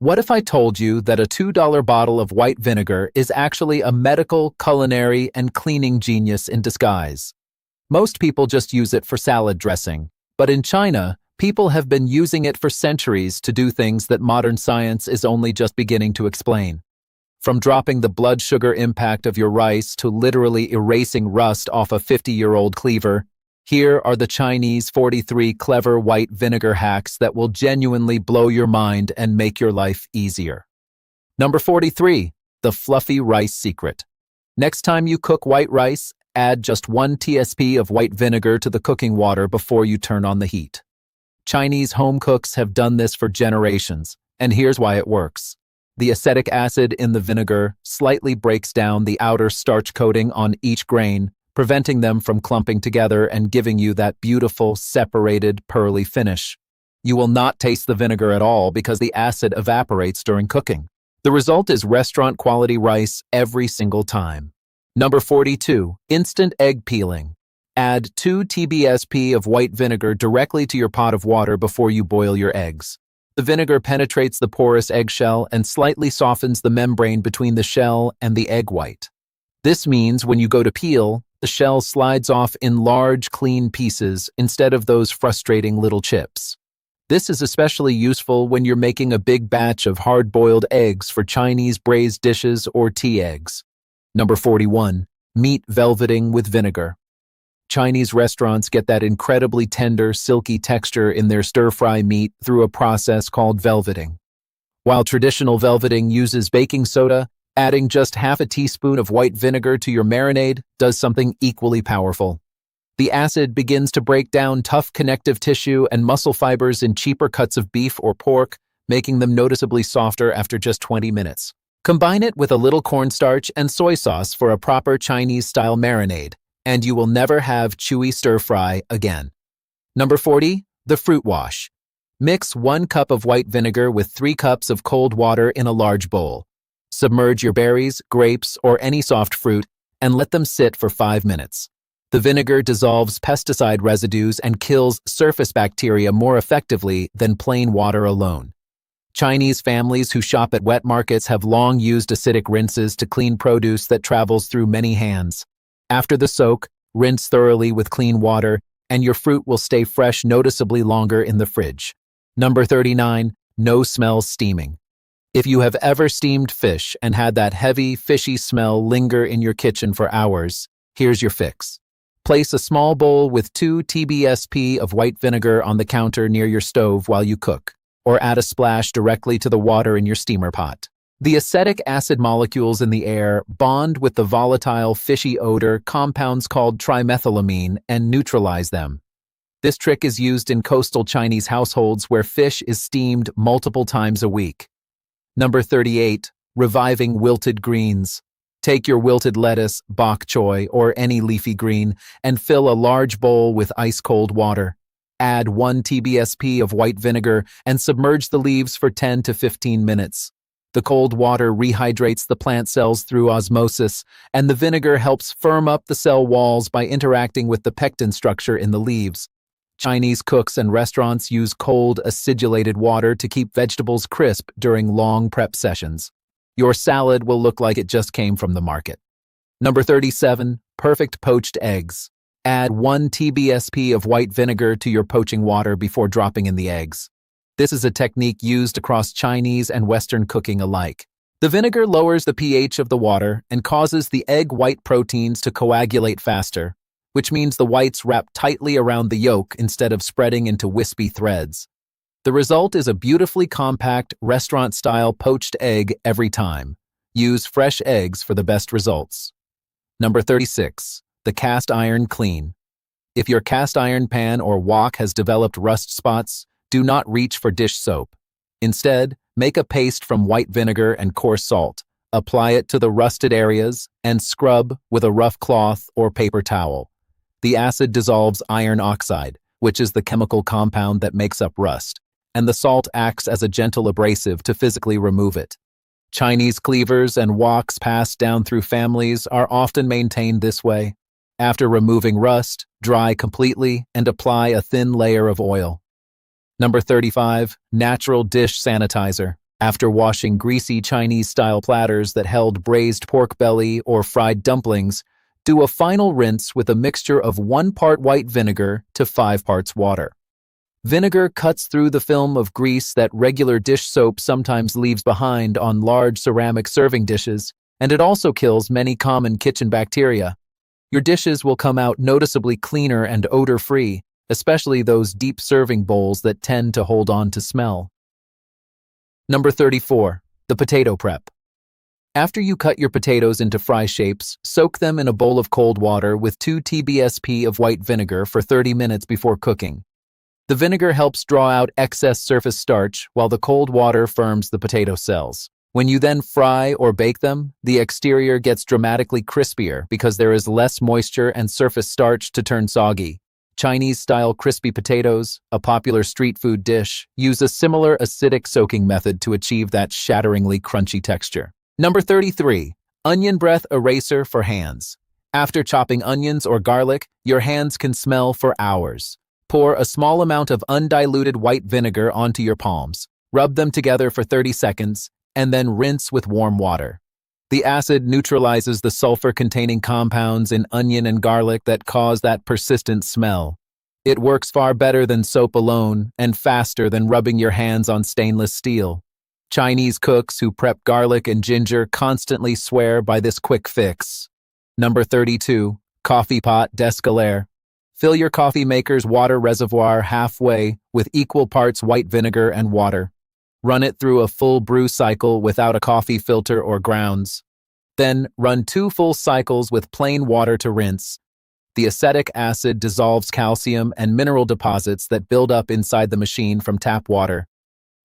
What if I told you that a $2 bottle of white vinegar is actually a medical, culinary, and cleaning genius in disguise? Most people just use it for salad dressing, but in China, people have been using it for centuries to do things that modern science is only just beginning to explain. From dropping the blood sugar impact of your rice to literally erasing rust off a 50-year-old cleaver, here are the Chinese 43 clever white vinegar hacks that will genuinely blow your mind and make your life easier. Number 43, the fluffy rice secret. Next time you cook white rice, add just 1 tsp of white vinegar to the cooking water before you turn on the heat. Chinese home cooks have done this for generations, and here's why it works. The acetic acid in the vinegar slightly breaks down the outer starch coating on each grain, preventing them from clumping together and giving you that beautiful, separated, pearly finish. You will not taste the vinegar at all because the acid evaporates during cooking. The result is restaurant-quality rice every single time. Number 42, instant egg peeling. Add 2 TBSP of white vinegar directly to your pot of water before you boil your eggs. The vinegar penetrates the porous eggshell and slightly softens the membrane between the shell and the egg white. This means when you go to peel, the shell slides off in large, clean pieces instead of those frustrating little chips. This is especially useful when you're making a big batch of hard-boiled eggs for Chinese braised dishes or tea eggs. Number 41, meat velveting with vinegar. Chinese restaurants get that incredibly tender, silky texture in their stir-fry meat through a process called velveting. While traditional velveting uses baking soda, adding just half a teaspoon of white vinegar to your marinade does something equally powerful. The acid begins to break down tough connective tissue and muscle fibers in cheaper cuts of beef or pork, making them noticeably softer after just 20 minutes. Combine it with a little cornstarch and soy sauce for a proper Chinese-style marinade, and you will never have chewy stir-fry again. Number 40, the fruit wash. Mix 1 cup of white vinegar with 3 cups of cold water in a large bowl. Submerge your berries, grapes, or any soft fruit and let them sit for 5 minutes. The vinegar dissolves pesticide residues and kills surface bacteria more effectively than plain water alone. Chinese families who shop at wet markets have long used acidic rinses to clean produce that travels through many hands. After the soak, rinse thoroughly with clean water, and your fruit will stay fresh noticeably longer in the fridge. Number 39, no-smell steaming. If you have ever steamed fish and had that heavy, fishy smell linger in your kitchen for hours, here's your fix. Place a small bowl with 2 TBSP of white vinegar on the counter near your stove while you cook, or add a splash directly to the water in your steamer pot. The acetic acid molecules in the air bond with the volatile, fishy odor compounds called trimethylamine and neutralize them. This trick is used in coastal Chinese households where fish is steamed multiple times a week. Number 38, reviving wilted greens. Take your wilted lettuce, bok choy, or any leafy green and fill a large bowl with ice-cold water. Add 1 TBSP of white vinegar and submerge the leaves for 10 to 15 minutes. The cold water rehydrates the plant cells through osmosis, and the vinegar helps firm up the cell walls by interacting with the pectin structure in the leaves. Chinese cooks and restaurants use cold, acidulated water to keep vegetables crisp during long prep sessions. Your salad will look like it just came from the market. Number 37, perfect poached eggs. Add 1 TBSP of white vinegar to your poaching water before dropping in the eggs. This is a technique used across Chinese and Western cooking alike. The vinegar lowers the pH of the water and causes the egg white proteins to coagulate faster, which means the whites wrap tightly around the yolk instead of spreading into wispy threads. The result is a beautifully compact, restaurant-style poached egg every time. Use fresh eggs for the best results. Number 36, the cast iron clean. If your cast iron pan or wok has developed rust spots, do not reach for dish soap. Instead, make a paste from white vinegar and coarse salt. Apply it to the rusted areas and scrub with a rough cloth or paper towel. The acid dissolves iron oxide, which is the chemical compound that makes up rust, and the salt acts as a gentle abrasive to physically remove it. Chinese cleavers and woks passed down through families are often maintained this way. After removing rust, dry completely and apply a thin layer of oil. Number 35, natural dish sanitizer. After washing greasy Chinese-style platters that held braised pork belly or fried dumplings, do a final rinse with a mixture of 1 part white vinegar to 5 parts water. Vinegar cuts through the film of grease that regular dish soap sometimes leaves behind on large ceramic serving dishes, and it also kills many common kitchen bacteria. Your dishes will come out noticeably cleaner and odor-free, especially those deep serving bowls that tend to hold on to smell. Number 34. The potato prep. After you cut your potatoes into fry shapes, soak them in a bowl of cold water with 2 TBSP of white vinegar for 30 minutes before cooking. The vinegar helps draw out excess surface starch while the cold water firms the potato cells. When you then fry or bake them, the exterior gets dramatically crispier because there is less moisture and surface starch to turn soggy. Chinese-style crispy potatoes, a popular street food dish, use a similar acidic soaking method to achieve that shatteringly crunchy texture. Number 33. Onion breath eraser for hands. After chopping onions or garlic, your hands can smell for hours. Pour a small amount of undiluted white vinegar onto your palms, rub them together for 30 seconds, and then rinse with warm water. The acid neutralizes the sulfur-containing compounds in onion and garlic that cause that persistent smell. It works far better than soap alone and faster than rubbing your hands on stainless steel. Chinese cooks who prep garlic and ginger constantly swear by this quick fix. Number 32. Coffee pot d'escalier. Fill your coffee maker's water reservoir halfway with equal parts white vinegar and water. Run it through a full brew cycle without a coffee filter or grounds. Then run 2 full cycles with plain water to rinse. The acetic acid dissolves calcium and mineral deposits that build up inside the machine from tap water.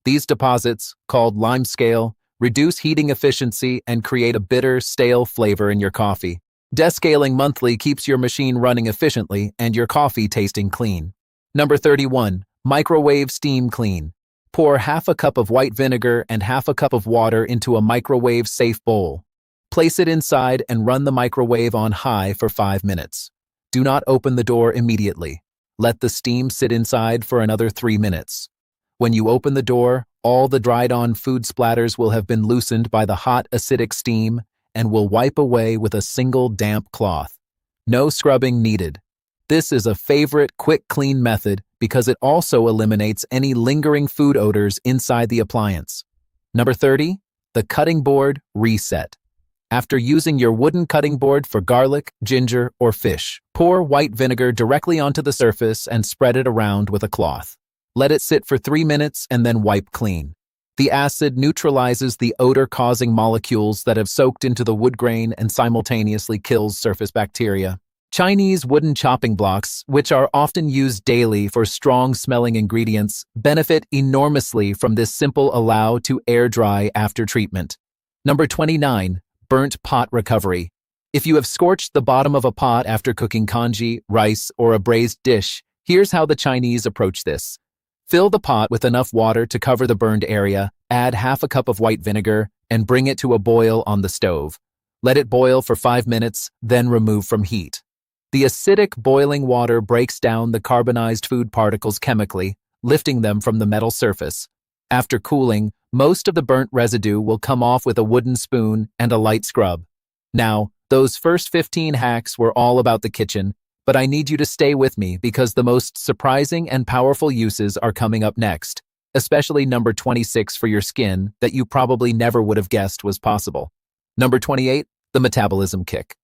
These deposits, called limescale, reduce heating efficiency and create a bitter, stale flavor in your coffee. Descaling monthly keeps your machine running efficiently and your coffee tasting clean. Number 31. Microwave steam clean. Pour half a cup of white vinegar and half a cup of water into a microwave-safe bowl. Place it inside and run the microwave on high for 5 minutes. Do not open the door immediately. Let the steam sit inside for another 3 minutes. When you open the door, all the dried-on food splatters will have been loosened by the hot, acidic steam and will wipe away with a single damp cloth. No scrubbing needed. This is a favorite quick clean method because it also eliminates any lingering food odors inside the appliance. Number 30. The cutting board reset. After using your wooden cutting board for garlic, ginger, or fish, pour white vinegar directly onto the surface and spread it around with a cloth. Let it sit for 3 minutes and then wipe clean. The acid neutralizes the odor-causing molecules that have soaked into the wood grain and simultaneously kills surface bacteria. Chinese wooden chopping blocks, which are often used daily for strong-smelling ingredients, benefit enormously from this simple allow to air dry after treatment. Number 29. Burnt pot recovery. If you have scorched the bottom of a pot after cooking congee, rice, or a braised dish, here's how the Chinese approach this. Fill the pot with enough water to cover the burned area, add half a cup of white vinegar, and bring it to a boil on the stove. Let it boil for 5 minutes, then remove from heat. The acidic boiling water breaks down the carbonized food particles chemically, lifting them from the metal surface. After cooling, most of the burnt residue will come off with a wooden spoon and a light scrub. Now, those first 15 hacks were all about the kitchen, but I need you to stay with me because the most surprising and powerful uses are coming up next, especially number 26 for your skin that you probably never would have guessed was possible. Number 28, the metabolism kick.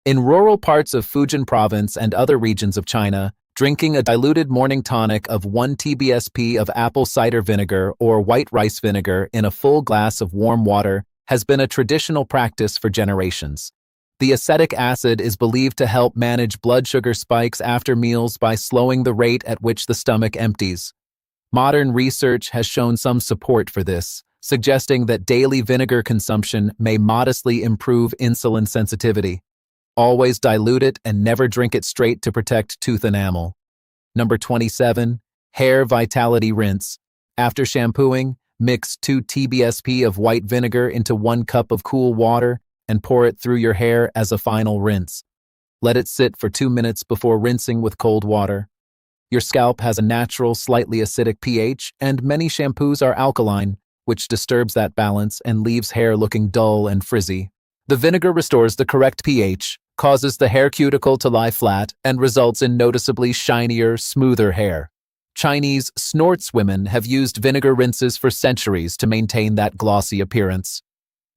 In rural parts of Fujian province and other regions of China, drinking a diluted morning tonic of 1 TBSP of apple cider vinegar or white rice vinegar in a full glass of warm water has been a traditional practice for generations. The acetic acid is believed to help manage blood sugar spikes after meals by slowing the rate at which the stomach empties. Modern research has shown some support for this, suggesting that daily vinegar consumption may modestly improve insulin sensitivity. Always dilute it and never drink it straight to protect tooth enamel. Number 27, hair vitality rinse. After shampooing, mix 2 TBSP of white vinegar into 1 cup of cool water and pour it through your hair as a final rinse. Let it sit for 2 minutes before rinsing with cold water. Your scalp has a natural, slightly acidic pH, and many shampoos are alkaline, which disturbs that balance and leaves hair looking dull and frizzy. The vinegar restores the correct pH, causes the hair cuticle to lie flat, and results in noticeably shinier, smoother hair. Chinese snortswomen have used vinegar rinses for centuries to maintain that glossy appearance.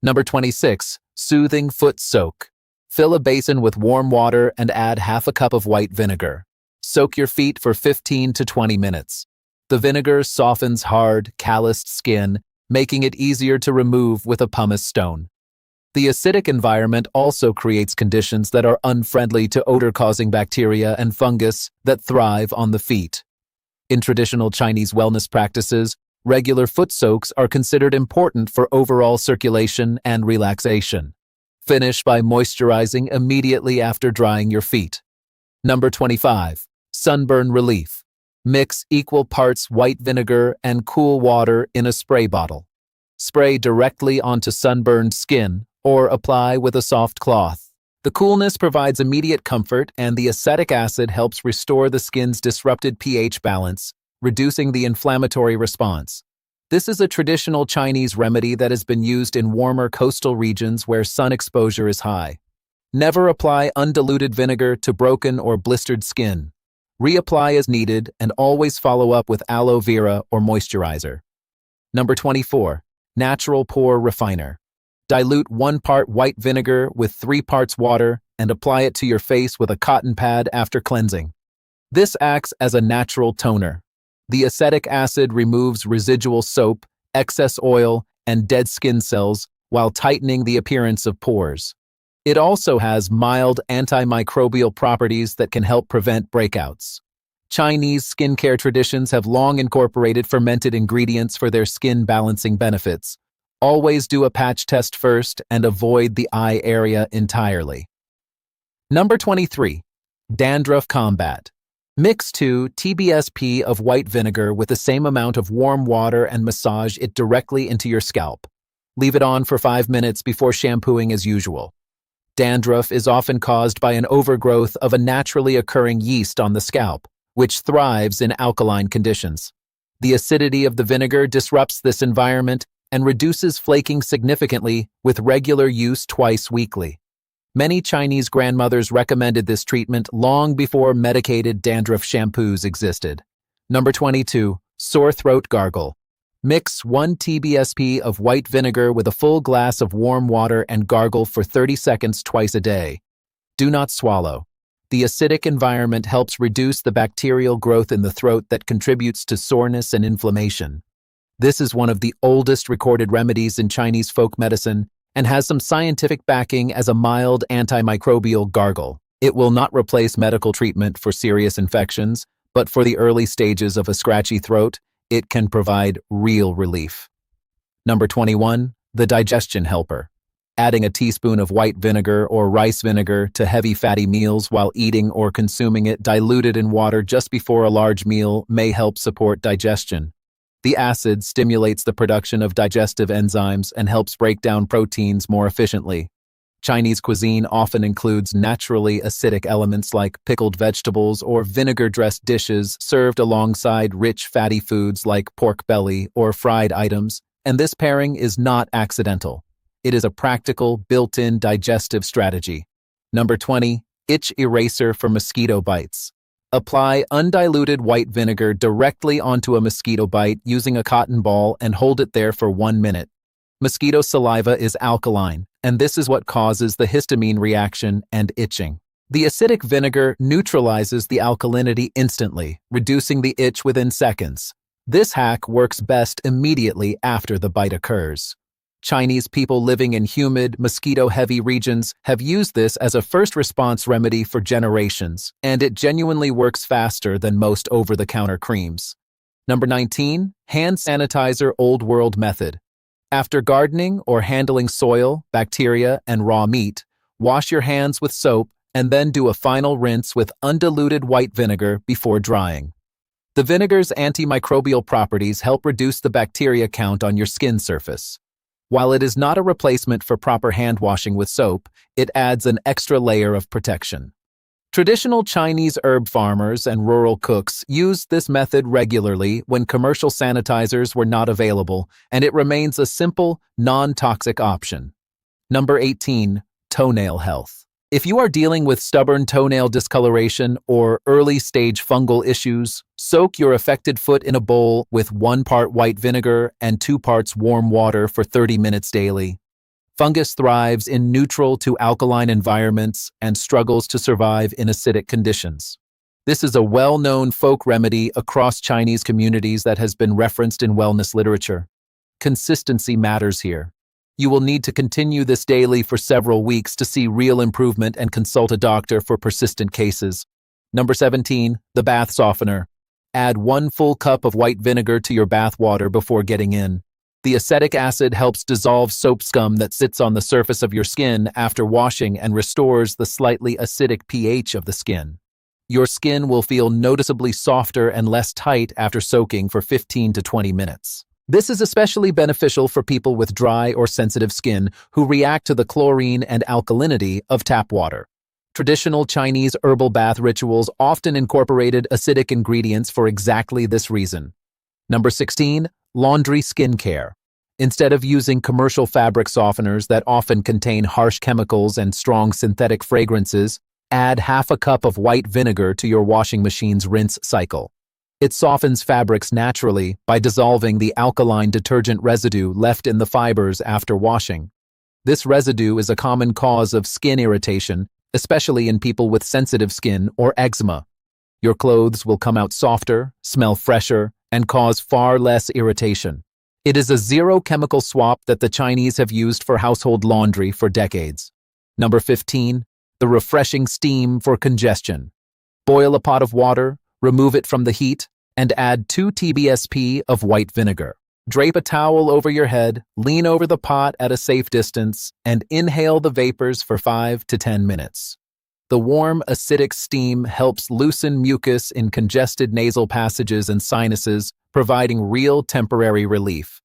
Number 26. Soothing foot soak. Fill a basin with warm water and add half a cup of white vinegar. Soak your feet for 15 to 20 minutes. The vinegar softens hard, calloused skin, making it easier to remove with a pumice stone. The acidic environment also creates conditions that are unfriendly to odor-causing bacteria and fungus that thrive on the feet. In traditional Chinese wellness practices, regular foot soaks are considered important for overall circulation and relaxation. Finish by moisturizing immediately after drying your feet. Number 25. Sunburn relief. Mix equal parts white vinegar and cool water in a spray bottle. Spray directly onto sunburned skin or apply with a soft cloth. The coolness provides immediate comfort, and the acetic acid helps restore the skin's disrupted pH balance, reducing the inflammatory response. This is a traditional Chinese remedy that has been used in warmer coastal regions where sun exposure is high. Never apply undiluted vinegar to broken or blistered skin. Reapply as needed and always follow up with aloe vera or moisturizer. Number 24. Natural Pore Refiner. Dilute 1 part white vinegar with 3 parts water and apply it to your face with a cotton pad after cleansing. This acts as a natural toner. The acetic acid removes residual soap, excess oil, and dead skin cells while tightening the appearance of pores. It also has mild antimicrobial properties that can help prevent breakouts. Chinese skincare traditions have long incorporated fermented ingredients for their skin balancing benefits. Always do a patch test first and avoid the eye area entirely. Number 23. Dandruff Combat. Mix 2 TBSP of white vinegar with the same amount of warm water and massage it directly into your scalp. Leave it on for 5 minutes before shampooing as usual. Dandruff is often caused by an overgrowth of a naturally occurring yeast on the scalp, which thrives in alkaline conditions. The acidity of the vinegar disrupts this environment and reduces flaking significantly with regular use twice weekly. Many Chinese grandmothers recommended this treatment long before medicated dandruff shampoos existed. Number 22. Sore throat gargle. Mix 1 TBSP of white vinegar with a full glass of warm water and gargle for 30 seconds twice a day. Do not swallow. The acidic environment helps reduce the bacterial growth in the throat that contributes to soreness and inflammation. This is one of the oldest recorded remedies in Chinese folk medicine and has some scientific backing as a mild antimicrobial gargle. It will not replace medical treatment for serious infections, but for the early stages of a scratchy throat, it can provide real relief. Number 21. The digestion helper. Adding a teaspoon of white vinegar or rice vinegar to heavy fatty meals while eating or consuming it diluted in water just before a large meal may help support digestion. The acid stimulates the production of digestive enzymes and helps break down proteins more efficiently. Chinese cuisine often includes naturally acidic elements like pickled vegetables or vinegar-dressed dishes served alongside rich fatty foods like pork belly or fried items, and this pairing is not accidental. It is a practical, built-in digestive strategy. Number 20. Itch eraser for mosquito bites. Apply undiluted white vinegar directly onto a mosquito bite using a cotton ball and hold it there for 1 minute. Mosquito saliva is alkaline, and this is what causes the histamine reaction and itching. The acidic vinegar neutralizes the alkalinity instantly, reducing the itch within seconds. This hack works best immediately after the bite occurs. Chinese people living in humid, mosquito-heavy regions have used this as a first response remedy for generations, and it genuinely works faster than most over-the-counter creams. Number 19. Hand sanitizer old world method. After gardening or handling soil, bacteria, and raw meat, wash your hands with soap and then do a final rinse with undiluted white vinegar before drying. The vinegar's antimicrobial properties help reduce the bacteria count on your skin surface. While it is not a replacement for proper hand washing with soap, it adds an extra layer of protection. Traditional Chinese herb farmers and rural cooks used this method regularly when commercial sanitizers were not available, and it remains a simple, non-toxic option. Number 18. Toenail health. If you are dealing with stubborn toenail discoloration or early-stage fungal issues, soak your affected foot in a bowl with 1 part white vinegar and 2 parts warm water for 30 minutes daily. Fungus thrives in neutral to alkaline environments and struggles to survive in acidic conditions. This is a well-known folk remedy across Chinese communities that has been referenced in wellness literature. Consistency matters here. You will need to continue this daily for several weeks to see real improvement and consult a doctor for persistent cases. Number 17. The bath softener. Add 1 full cup of white vinegar to your bath water before getting in. The acetic acid helps dissolve soap scum that sits on the surface of your skin after washing and restores the slightly acidic pH of the skin. Your skin will feel noticeably softer and less tight after soaking for 15 to 20 minutes. This is especially beneficial for people with dry or sensitive skin who react to the chlorine and alkalinity of tap water. Traditional Chinese herbal bath rituals often incorporated acidic ingredients for exactly this reason. Number 16. Laundry skincare. Instead of using commercial fabric softeners that often contain harsh chemicals and strong synthetic fragrances, add half a cup of white vinegar to your washing machine's rinse cycle. It softens fabrics naturally by dissolving the alkaline detergent residue left in the fibers after washing. This residue is a common cause of skin irritation, especially in people with sensitive skin or eczema. Your clothes will come out softer, smell fresher, and cause far less irritation. It is a zero-chemical swap that the Chinese have used for household laundry for decades. Number 15. The refreshing steam for congestion. Boil a pot of water, remove it from the heat, and add 2 TBSP of white vinegar. Drape a towel over your head, lean over the pot at a safe distance, and inhale the vapors for 5 to 10 minutes. The warm, acidic steam helps loosen mucus in congested nasal passages and sinuses, providing real temporary relief.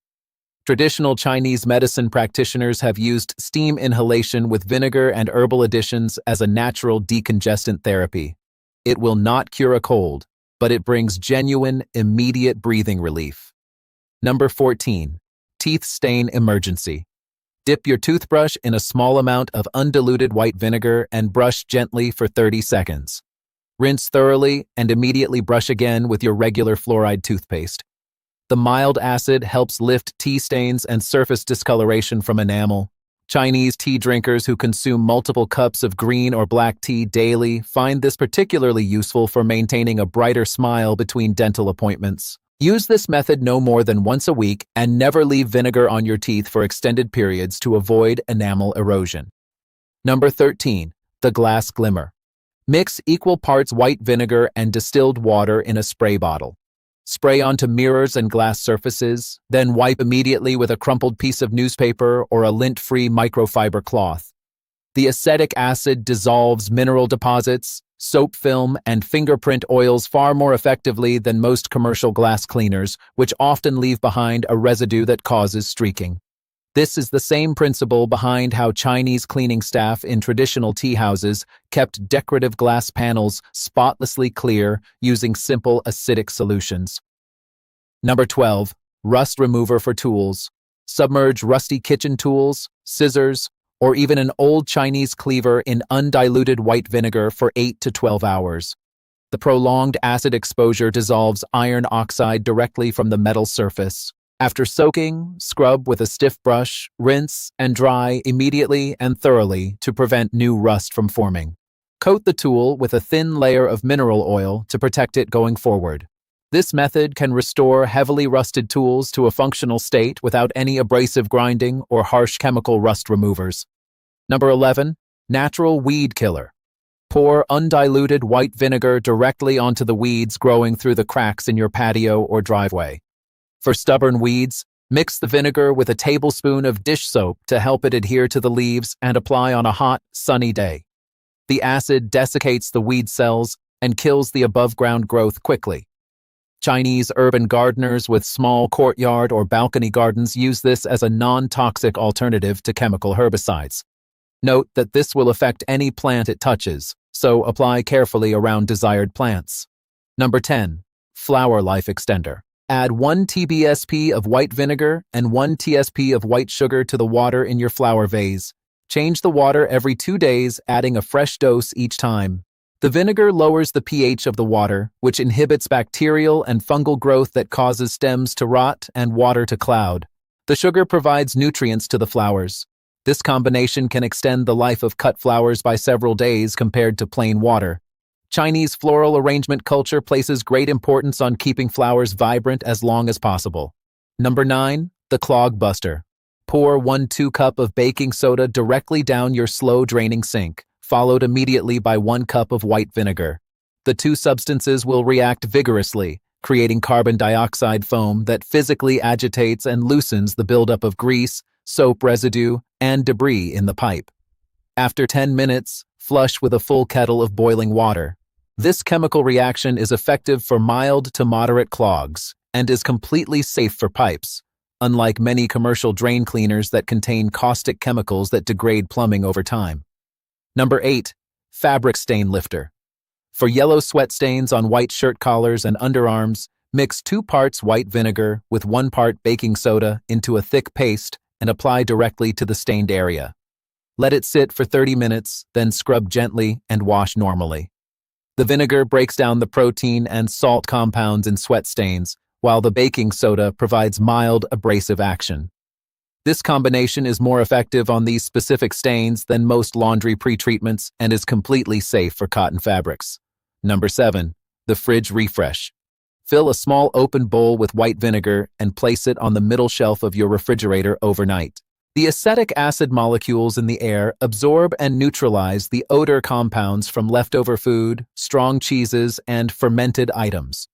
Traditional Chinese medicine practitioners have used steam inhalation with vinegar and herbal additions as a natural decongestant therapy. It will not cure a cold, but it brings genuine, immediate breathing relief. Number 14. Teeth stain emergency. Dip your toothbrush in a small amount of undiluted white vinegar and brush gently for 30 seconds. Rinse thoroughly and immediately brush again with your regular fluoride toothpaste. The mild acid helps lift tea stains and surface discoloration from enamel. Chinese tea drinkers who consume multiple cups of green or black tea daily find this particularly useful for maintaining a brighter smile between dental appointments. Use this method no more than once a week and never leave vinegar on your teeth for extended periods to avoid enamel erosion. Number 13. The glass glimmer. Mix equal parts white vinegar and distilled water in a spray bottle. Spray onto mirrors and glass surfaces, then wipe immediately with a crumpled piece of newspaper or a lint-free microfiber cloth. The acetic acid dissolves mineral deposits, soap film, and fingerprint oils far more effectively than most commercial glass cleaners, which often leave behind a residue that causes streaking. This is the same principle behind how Chinese cleaning staff in traditional tea houses kept decorative glass panels spotlessly clear using simple acidic solutions. Number 12. Rust remover for tools. Submerge rusty kitchen tools, scissors, or even an old Chinese cleaver in undiluted white vinegar for 8 to 12 hours. The prolonged acid exposure dissolves iron oxide directly from the metal surface. After soaking, scrub with a stiff brush, rinse, and dry immediately and thoroughly to prevent new rust from forming. Coat the tool with a thin layer of mineral oil to protect it going forward. This method can restore heavily rusted tools to a functional state without any abrasive grinding or harsh chemical rust removers. Number 11. Natural weed killer. Pour undiluted white vinegar directly onto the weeds growing through the cracks in your patio or driveway. For stubborn weeds, mix the vinegar with a tablespoon of dish soap to help it adhere to the leaves and apply on a hot, sunny day. The acid desiccates the weed cells and kills the above-ground growth quickly. Chinese urban gardeners with small courtyard or balcony gardens use this as a non-toxic alternative to chemical herbicides. Note that this will affect any plant it touches, so apply carefully around desired plants. Number 10. Flower Life Extender. Add 1 TBSP of white vinegar and 1 TSP of white sugar to the water in your flower vase. Change the water every 2 days, adding a fresh dose each time. The vinegar lowers the pH of the water, which inhibits bacterial and fungal growth that causes stems to rot and water to cloud. The sugar provides nutrients to the flowers. This combination can extend the life of cut flowers by several days compared to plain water. Chinese floral arrangement culture places great importance on keeping flowers vibrant as long as possible. Number 9. The Clog Buster. Pour 1/2 cup of baking soda directly down your slow-draining sink, followed immediately by 1 cup of white vinegar. The two substances will react vigorously, creating carbon dioxide foam that physically agitates and loosens the buildup of grease, soap residue, and debris in the pipe. After 10 minutes, flush with a full kettle of boiling water. This chemical reaction is effective for mild to moderate clogs and is completely safe for pipes, unlike many commercial drain cleaners that contain caustic chemicals that degrade plumbing over time. Number 8. Fabric Stain Lifter. For yellow sweat stains on white shirt collars and underarms, mix 2 parts white vinegar with 1 part baking soda into a thick paste and apply directly to the stained area. Let it sit for 30 minutes, then scrub gently and wash normally. The vinegar breaks down the protein and salt compounds in sweat stains, while the baking soda provides mild abrasive action. This combination is more effective on these specific stains than most laundry pre-treatments and is completely safe for cotton fabrics. Number 7. The Fridge Refresh. Fill a small open bowl with white vinegar and place it on the middle shelf of your refrigerator overnight. The acetic acid molecules in the air absorb and neutralize the odor compounds from leftover food, strong cheeses, and fermented items.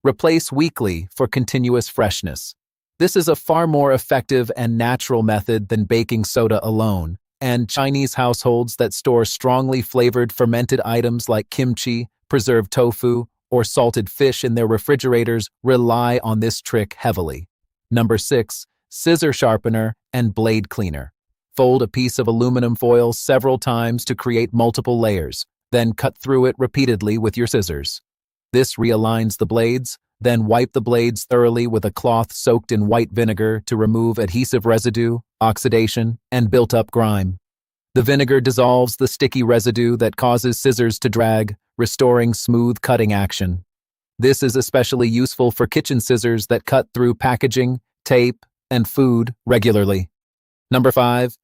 Replace weekly for continuous freshness. This is a far more effective and natural method than baking soda alone, and Chinese households that store strongly flavored fermented items like kimchi, preserved tofu, or salted fish in their refrigerators rely on this trick heavily. Number 6. Scissor sharpener and blade cleaner. Fold a piece of aluminum foil several times to create multiple layers, then cut through it repeatedly with your scissors. This realigns the blades, then wipe the blades thoroughly with a cloth soaked in white vinegar to remove adhesive residue, oxidation, and built-up grime. The vinegar dissolves the sticky residue that causes scissors to drag, restoring smooth cutting action. This is especially useful for kitchen scissors that cut through packaging, tape, and food regularly. Number 5.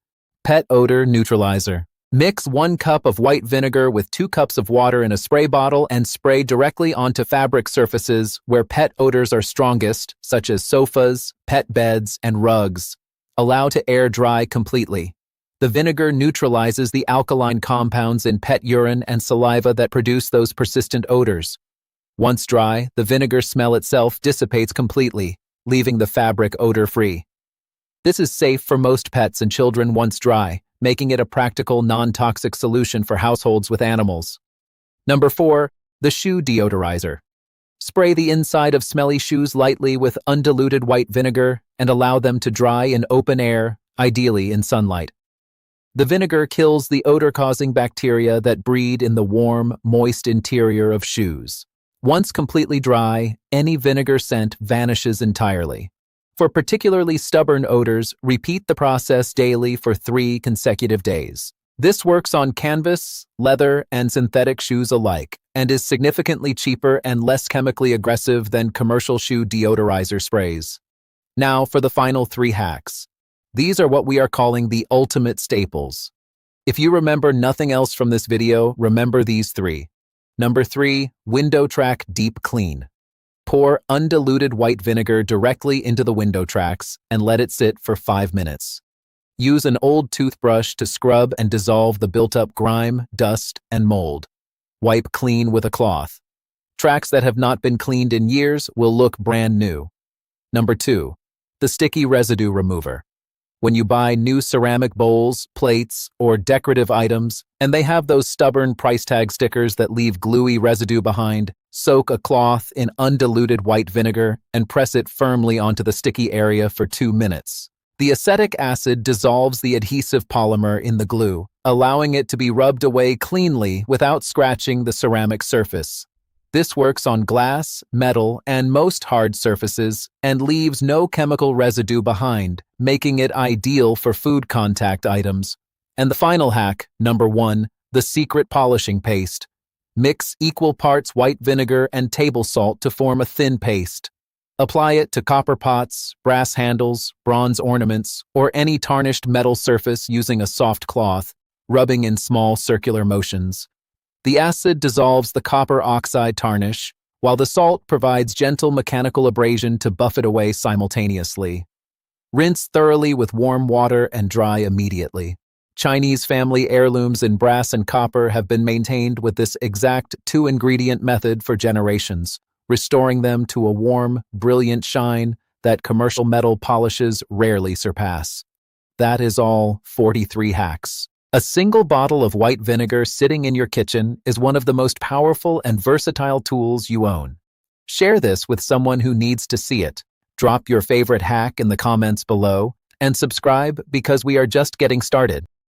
Pet Odor Neutralizer. Mix 1 cup of white vinegar with 2 cups of water in a spray bottle and spray directly onto fabric surfaces where pet odors are strongest, such as sofas, pet beds, and rugs. Allow to air dry completely. The vinegar neutralizes the alkaline compounds in pet urine and saliva that produce those persistent odors. Once dry, the vinegar smell itself dissipates completely, leaving the fabric odor-free. This is safe for most pets and children once dry, making it a practical, non-toxic solution for households with animals. Number 4. The Shoe Deodorizer. Spray the inside of smelly shoes lightly with undiluted white vinegar and allow them to dry in open air, ideally in sunlight. The vinegar kills the odor-causing bacteria that breed in the warm, moist interior of shoes. Once completely dry, any vinegar scent vanishes entirely. For particularly stubborn odors, repeat the process daily for 3 consecutive days. This works on canvas, leather, and synthetic shoes alike, and is significantly cheaper and less chemically aggressive than commercial shoe deodorizer sprays. Now for the final 3 hacks. These are what we are calling the ultimate staples. If you remember nothing else from this video, remember these 3. Number 3. Window Track Deep Clean. Pour undiluted white vinegar directly into the window tracks and let it sit for 5 minutes. Use an old toothbrush to scrub and dissolve the built-up grime, dust, and mold. Wipe clean with a cloth. Tracks that have not been cleaned in years will look brand new. Number 2. The Sticky Residue Remover. When you buy new ceramic bowls, plates, or decorative items, and they have those stubborn price tag stickers that leave gluey residue behind, soak a cloth in undiluted white vinegar and press it firmly onto the sticky area for 2 minutes. The acetic acid dissolves the adhesive polymer in the glue, allowing it to be rubbed away cleanly without scratching the ceramic surface. This works on glass, metal, and most hard surfaces and leaves no chemical residue behind, making it ideal for food contact items. And the final hack, number 1, the secret polishing paste. Mix equal parts white vinegar and table salt to form a thin paste. Apply it to copper pots, brass handles, bronze ornaments, or any tarnished metal surface using a soft cloth, rubbing in small circular motions. The acid dissolves the copper oxide tarnish, while the salt provides gentle mechanical abrasion to buff it away simultaneously. Rinse thoroughly with warm water and dry immediately. Chinese family heirlooms in brass and copper have been maintained with this exact 2-ingredient method for generations, restoring them to a warm, brilliant shine that commercial metal polishes rarely surpass. That is all 43 hacks. A single bottle of white vinegar sitting in your kitchen is one of the most powerful and versatile tools you own. Share this with someone who needs to see it. Drop your favorite hack in the comments below and subscribe because we are just getting started.